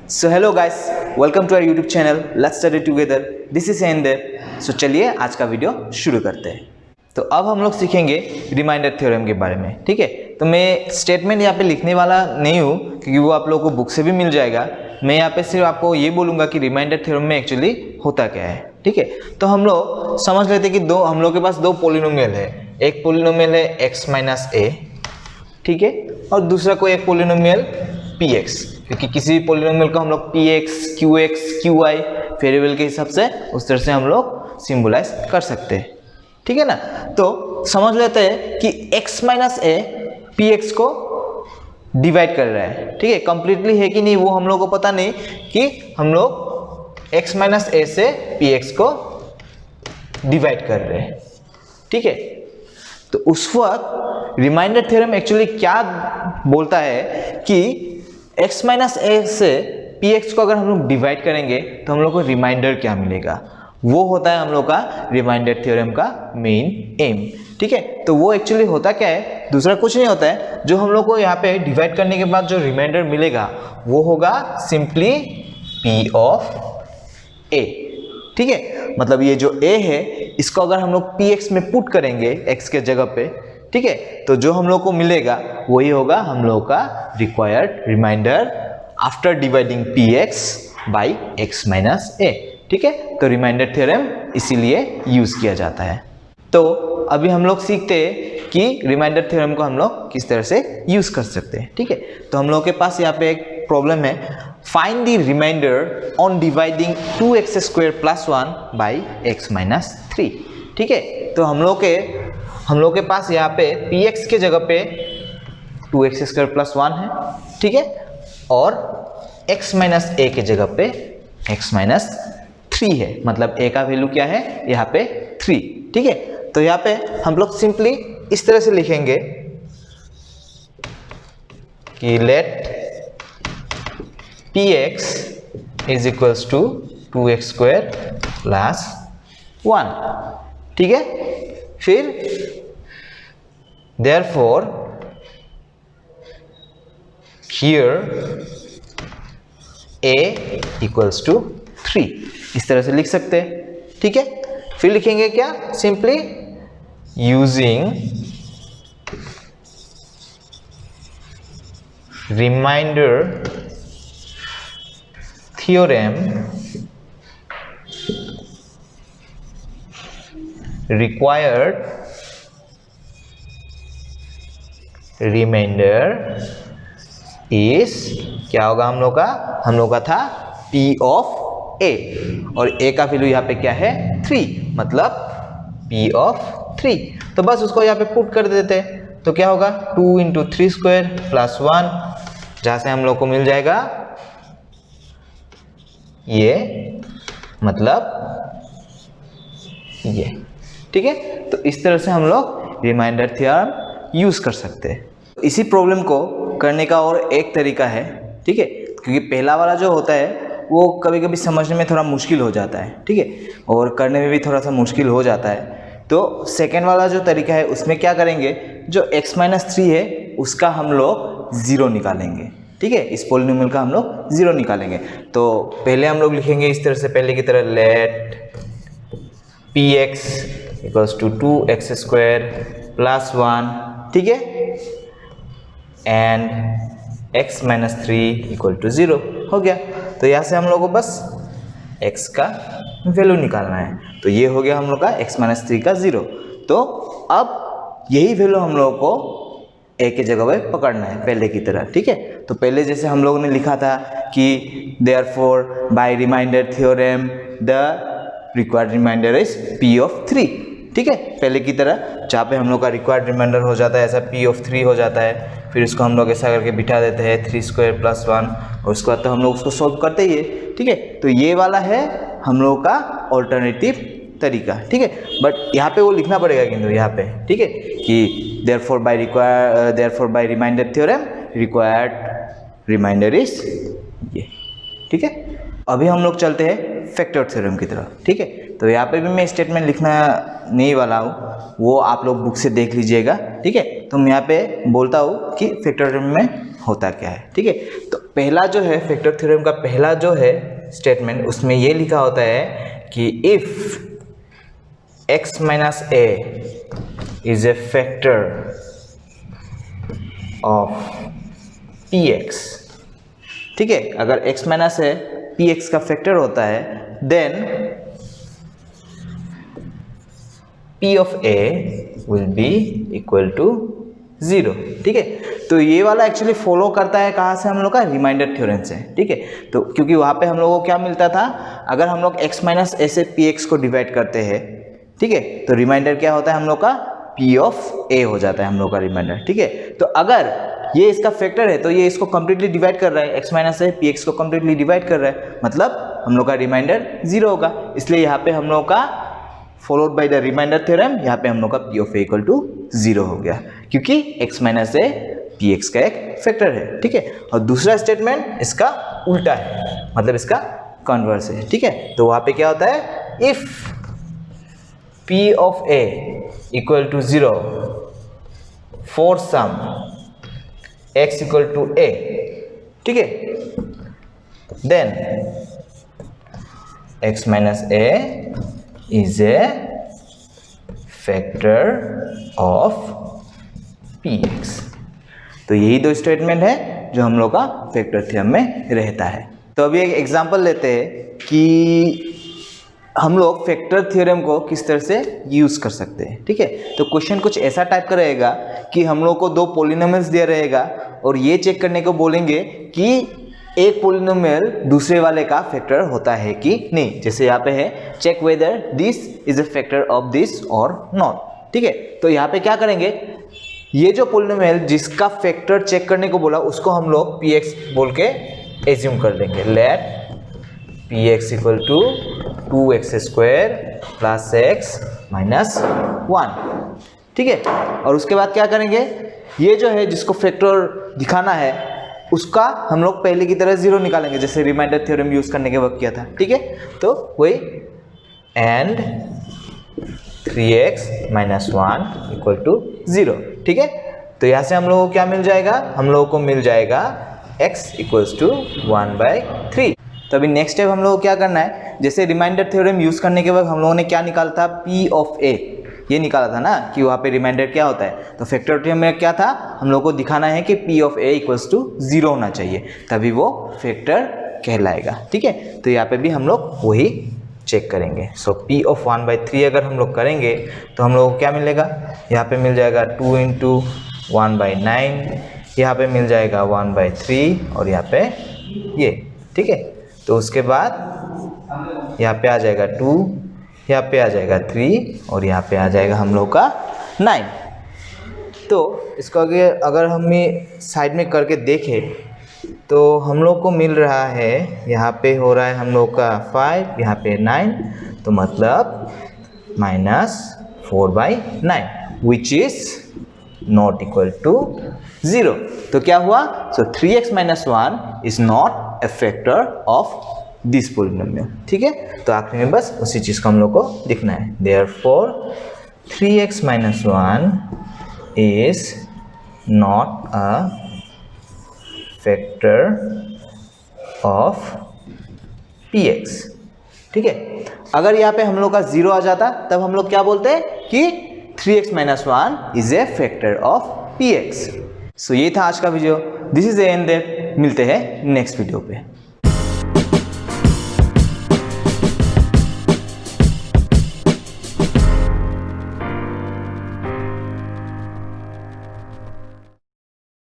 So hello guys, welcome to our YouTube channel let's study together. This is एंदर। So चलिए आज का video शुरू करते हैं। तो अब हम लोग सीखेंगे रिमाइंडर थ्योरम के बारे में। ठीक है, तो मैं स्टेटमेंट यहाँ पे लिखने वाला नहीं हूँ क्योंकि वो आप लोगों को बुक से भी मिल जाएगा। मैं यहाँ पे सिर्फ आपको ये बोलूँगा कि रिमाइंडर थ्योरम में एक्चुअली होता क्या है। ठीक है, तो हम लोग समझ लेते हैं कि हम लोग के पास दो पोलिनोमियल है। एक पोलिनोमियल है x माइनस ए, ठीक है, और दूसरा कोई एक पोलिनोमियल px, क्योंकि किसी भी पोलिनोमियल को हम लोग px, qx, qy वेरिएबल के हिसाब से उस तरह से हम लोग सिंबलाइज कर सकते हैं। ठीक है ना, तो समझ लेते हैं कि x माइनस ए px को डिवाइड कर रहा है। ठीक है, कंप्लीटली है कि नहीं वो हम लोग को पता नहीं, कि हम लोग x माइनस ए से px को डिवाइड कर रहे हैं। ठीक है, तो उस वक्त रिमाइंडर थ्योरम एक्चुअली क्या बोलता है कि x माइनस ए से px को अगर हम लोग डिवाइड करेंगे तो हम लोग को रिमाइंडर क्या मिलेगा, वो होता है हम लोग का रिमाइंडर थ्योरम का मेन एम। ठीक है, तो वो एक्चुअली होता क्या है, दूसरा कुछ नहीं होता है। जो हम लोग को यहाँ पे डिवाइड करने के बाद जो रिमाइंडर मिलेगा वो होगा सिंपली p ऑफ a। ठीक है, मतलब ये जो a है इसको अगर हम लोग px में पुट करेंगे x के जगह पे, ठीक है, तो जो हम लोग को मिलेगा वही होगा हम लोग का required reminder after dividing px by x minus a। ठीक है, तो रिमाइंडर थ्योरम इसीलिए यूज किया जाता है। तो अभी हम लोग सीखते हैं कि रिमाइंडर थ्योरम को हम लोग किस तरह से यूज कर सकते हैं। ठीक है, तो हम लोग के पास यहाँ पे एक प्रॉब्लम है, find the reminder on dividing 2x square plus 1 by x minus 3। ठीक है, तो हम लोग के पास यहाँ पे px के जगह पे 2x स्क्वायर प्लस 1 है। ठीक है, और x माइनस a के जगह पे x माइनस 3 है, मतलब a का वैल्यू क्या है यहाँ पे 3। ठीक है, तो यहाँ पे हम लोग सिंपली इस तरह से लिखेंगे कि let px is equals to 2x square plus 1। ठीक है, फिर therefore here a equals to 3, इस तरह से लिख सकते हैं। ठीक है, फिर लिखेंगे क्या, simply using reminder theorem required reminder is, क्या होगा हम लोग का था p ऑफ a, और a का वैल्यू यहाँ पे क्या है 3, मतलब p ऑफ 3। तो बस उसको यहाँ पे पुट कर देते हैं, तो क्या होगा 2 इंटू 3 स्क्वायर प्लस 1, जहाँ से हम लोग को मिल जाएगा ये, मतलब ये। ठीक है, तो इस तरह से हम लोग रिमाइंडर थ्योरम यूज कर सकते हैं। इसी प्रॉब्लम को करने का और एक तरीका है। ठीक है, क्योंकि पहला वाला जो होता है वो कभी कभी समझने में थोड़ा मुश्किल हो जाता है। ठीक है, और करने में भी थोड़ा सा मुश्किल हो जाता है। तो सेकेंड वाला जो तरीका है उसमें क्या करेंगे, जो x माइनस 3 है उसका हम लोग 0 निकालेंगे। ठीक है, इस पोलिनोमियल का हम लोग 0 निकालेंगे। तो पहले हम लोग लिखेंगे इस तरह से, पहले की तरह let px equals to 2x square plus 1। ठीक है, and x minus 3 equal to 0 हो गया। तो यहाँ से हम लोग को बस x का वैल्यू निकालना है, तो ये हो गया हम लोग का x माइनस 3 का 0। तो अब यही वैल्यू हम लोग को a के जगह पे पकड़ना है पहले की तरह। ठीक है, तो पहले जैसे हम लोगों ने लिखा था कि therefore by reminder theorem the required reminder is p of 3। ठीक है, पहले की तरह जहाँ पे हम लोग का रिक्वायर्ड रिमाइंडर हो जाता है ऐसा p ऑफ 3 हो जाता है। फिर इसको हम लोग ऐसा करके बिठा देते हैं 3 स्क्वायर प्लस 1, और उसके बाद तो हम लोग उसको सॉल्व करते ही है। ठीक है, तो ये वाला है हम लोग का ऑल्टरनेटिव तरीका। ठीक है, बट यहाँ पे वो लिखना पड़ेगा किंतु यहाँ पे, ठीक है, कि therefore by reminder theorem required reminder is ये। ठीक है, अभी हम लोग चलते हैं फैक्टर थ्योरम की तरफ। ठीक है, तो यहाँ पे भी मैं स्टेटमेंट लिखना नहीं वाला हूँ, वो आप लोग बुक से देख लीजिएगा। ठीक है, तो मैं यहाँ पे बोलता हूँ कि फैक्टर थ्योरम में होता क्या है। ठीक है, तो पहला जो है फैक्टर थ्योरम का पहला जो है स्टेटमेंट, उसमें ये लिखा होता है कि if x minus a is a factor of px, ठीक है, अगर x माइनस a px का फैक्टर होता है then p of a will be equal to 0, ठीक है। तो ये वाला एक्चुअली फॉलो करता है कहाँ से, हम लोग का रिमाइंडर थ्योरम से, ठीक है। तो क्योंकि वहाँ पे हम लोगों को क्या मिलता था, अगर हम लोग x माइनस a से px को डिवाइड करते हैं, ठीक है, तो रिमाइंडर क्या होता है हम लोग का p ऑफ a हो जाता है हम लोग का रिमाइंडर, ठीक है। तो अगर ये इसका फैक्टर है तो ये इसको कंप्लीटली डिवाइड कर रहा है, x माइनस a px को कंप्लीटली डिवाइड कर रहा है, मतलब हम लोग का रिमाइंडर 0 होगा। इसलिए यहाँ पे हम लोग का followed by the reminder theorem, यहाँ पे हम लोग का p of a equal to 0 हो गया, क्योंकि x माइनस a px का एक फैक्टर है, ठीक है। और दूसरा स्टेटमेंट इसका उल्टा है, मतलब इसका कन्वर्स है, ठीक है। तो वहाँ पे क्या होता है, if p of a equal to 0 for some x equal to a, ठीक है, then x minus a is a factor of px। तो यही दो स्टेटमेंट है जो हम लोग का फैक्टर थ्योरम में रहता है। तो अभी एक एग्जांपल लेते हैं कि हम लोग फैक्टर थ्योरम को किस तरह से यूज़ कर सकते हैं, ठीक है। तो क्वेश्चन कुछ ऐसा टाइप का रहेगा कि हम लोग को दो पॉलिनोमियल्स दिया रहेगा और ये चेक करने को बोलेंगे कि एक पॉलिनोमियल दूसरे वाले का फैक्टर होता है कि नहीं। जैसे यहाँ पे है check whether this is a factor of this और नॉट, ठीक है। तो यहाँ पे क्या करेंगे, ये जो पॉलिनोमियल जिसका फैक्टर चेक करने को बोला उसको हम लोग px बोल के एज्यूम कर देंगे। Let px equal to 2x square plus x minus 1, ठीक है। और उसके बाद क्या करेंगे, ये जो है जिसको फैक्टर दिखाना है उसका हम लोग पहले की तरह 0 निकालेंगे, जैसे रिमाइंडर थ्योरम यूज करने के वक्त किया था, ठीक है। तो वही and 3x minus 1 equal to 0, ठीक है। तो यहाँ से हम लोगों को क्या मिल जाएगा, हम लोगों को मिल जाएगा x इक्वल्स टू 1/3। तो अभी नेक्स्ट स्टेप हम लोगों को क्या करना है, जैसे रिमाइंडर थ्योरम यूज करने के वक्त हम लोगों ने क्या निकाला था, p ऑफ a, ये निकाला था ना कि वहाँ पे रिमाइंडर क्या होता है। तो फैक्टर थ्योरम में क्या था, हम लोग को दिखाना है कि p of a equals to 0 होना चाहिए, तभी वो फैक्टर कहलाएगा, ठीक है। तो यहाँ पे भी हम लोग वही चेक करेंगे। सो p ऑफ 1/3 अगर हम लोग करेंगे तो हम लोग को क्या मिलेगा, यहाँ पे मिल जाएगा 2 इंटू 1/9, यहाँ पे मिल जाएगा 1/3 और यहाँ पे ये, ठीक है। तो उसके बाद यहाँ पे आ जाएगा 2, यहाँ पे आ जाएगा 3 और यहाँ पे आ जाएगा हम लोग का 9। तो इसको अगर हम साइड में करके देखें तो हम लोग को मिल रहा है, यहाँ पे हो रहा है हम लोग का 5, यहाँ पे 9, तो मतलब -4/9 which is not equal to 0। तो क्या हुआ, so 3x minus 1 is not a factor of this polynomial, ठीक है। तो आखिरी में बस उसी चीज़ का हम लोग को लिखना है, therefore 3x minus 1 is not a factor of px, ठीक है। अगर यहाँ पे हम लोग का 0 आ जाता तब हम लोग क्या बोलते हैं कि 3x minus 1 is a factor of px। सो ये था आज का video, this is the end. मिलते हैं नेक्स्ट वीडियो पे।